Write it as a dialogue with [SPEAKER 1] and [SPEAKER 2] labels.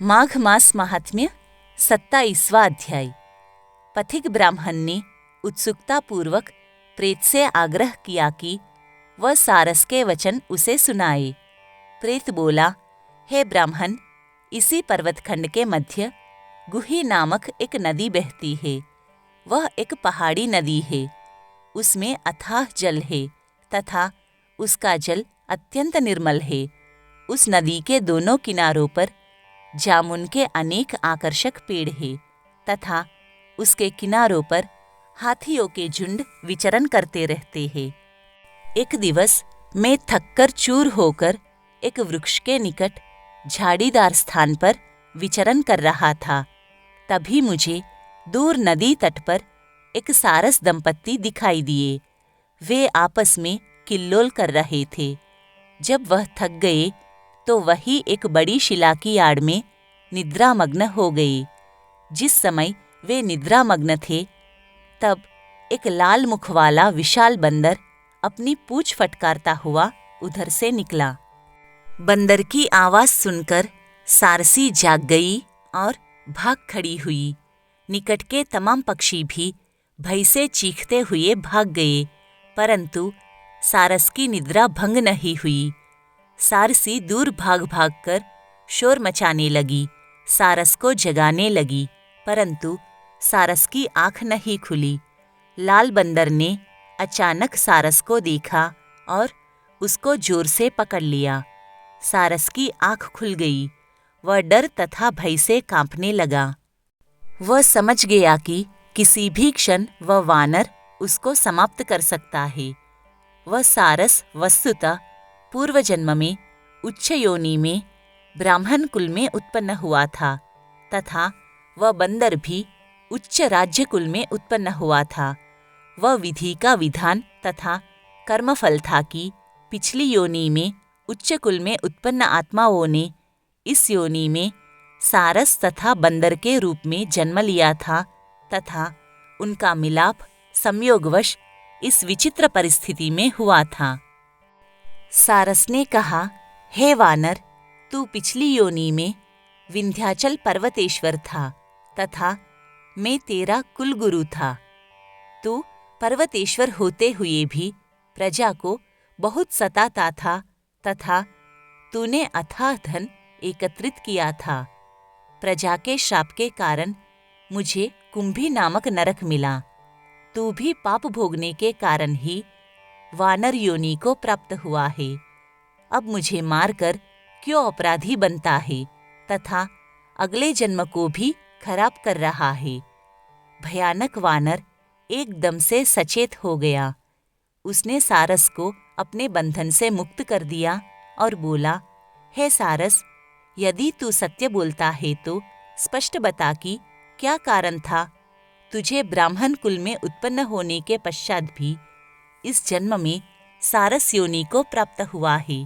[SPEAKER 1] माघ मास महात्म्य 27वां अध्याय। पथिक ब्राह्मण ने उत्सुकतापूर्वक प्रेत से आग्रह किया कि वह सारस के वचन उसे सुनाए। प्रेत बोला, हे ब्राह्मण, इसी पर्वतखंड के मध्य गुही नामक एक नदी बहती है। वह एक पहाड़ी नदी है। उसमें अथाह जल है तथा उसका जल अत्यंत निर्मल है। उस नदी के दोनों किनारों पर जामुन के अनेक आकर्षक पेड़ हैं तथा उसके किनारों पर हाथियों के झुंड विचरण करते रहते हैं। एक दिवस मैं थककर चूर होकर एक वृक्ष के निकट झाड़ीदार स्थान पर विचरण कर रहा था। तभी मुझे दूर नदी तट पर एक सारस दंपत्ति दिखाई दिए। वे आपस में किल्लोल कर रहे थे। जब वह थक गए तो वही एक बड़ी शिला की आड़ में निद्रामग्न हो गए। जिस समय वे निद्रामग्न थे तब एक लाल मुख वाला विशाल बंदर अपनी पूंछ फटकारता हुआ उधर से निकला। बंदर की आवाज सुनकर सारसी जाग गई और भाग खड़ी हुई। निकट के तमाम पक्षी भी भय से चीखते हुए भाग गए, परंतु सारस की निद्रा भंग नहीं हुई। सारसी दूर भाग भाग कर शोर मचाने लगी, सारस को जगाने लगी, परंतु सारस की आंख नहीं खुली। लाल बंदर ने अचानक सारस को देखा और उसको जोर से पकड़ लिया। सारस की आंख खुल गई। वह डर तथा भय से कांपने लगा। वह समझ गया कि किसी भी क्षण वह वानर उसको समाप्त कर सकता है। वह सारस वस्तुतः पूर्व जन्म में उच्च योनि में ब्राह्मण कुल में उत्पन्न हुआ था तथा वह बंदर भी उच्च राज्य कुल में उत्पन्न हुआ था। वह विधि का विधान तथा कर्मफल था कि पिछली योनि में उच्च कुल में उत्पन्न आत्माओं ने इस योनि में सारस तथा बंदर के रूप में जन्म लिया था तथा उनका मिलाप संयोगवश इस विचित्र परिस्थिति में हुआ था। सारस ने कहा, हे वानर, तू पिछली योनि में विंध्याचल पर्वतेश्वर था तथा मैं तेरा कुलगुरु था। तू पर्वतेश्वर होते हुए भी प्रजा को बहुत सताता था तथा तूने अथाह धन एकत्रित किया था। प्रजा के श्राप के कारण मुझे कुंभी नामक नरक मिला। तू भी पाप भोगने के कारण ही वानर योनि को प्राप्त हुआ है। अब मुझे मारकर क्यों अपराधी बनता है तथा अगले जन्म को भी खराब कर रहा है। भयानक वानर एकदम से सचेत हो गया। उसने सारस को अपने बंधन से मुक्त कर दिया और बोला, हे सारस, यदि तू सत्य बोलता है तो स्पष्ट बता कि क्या कारण था तुझे ब्राह्मण कुल में उत्पन्न होने के पश्चात भी इस जन्म में सारस योनि को प्राप्त हुआ है।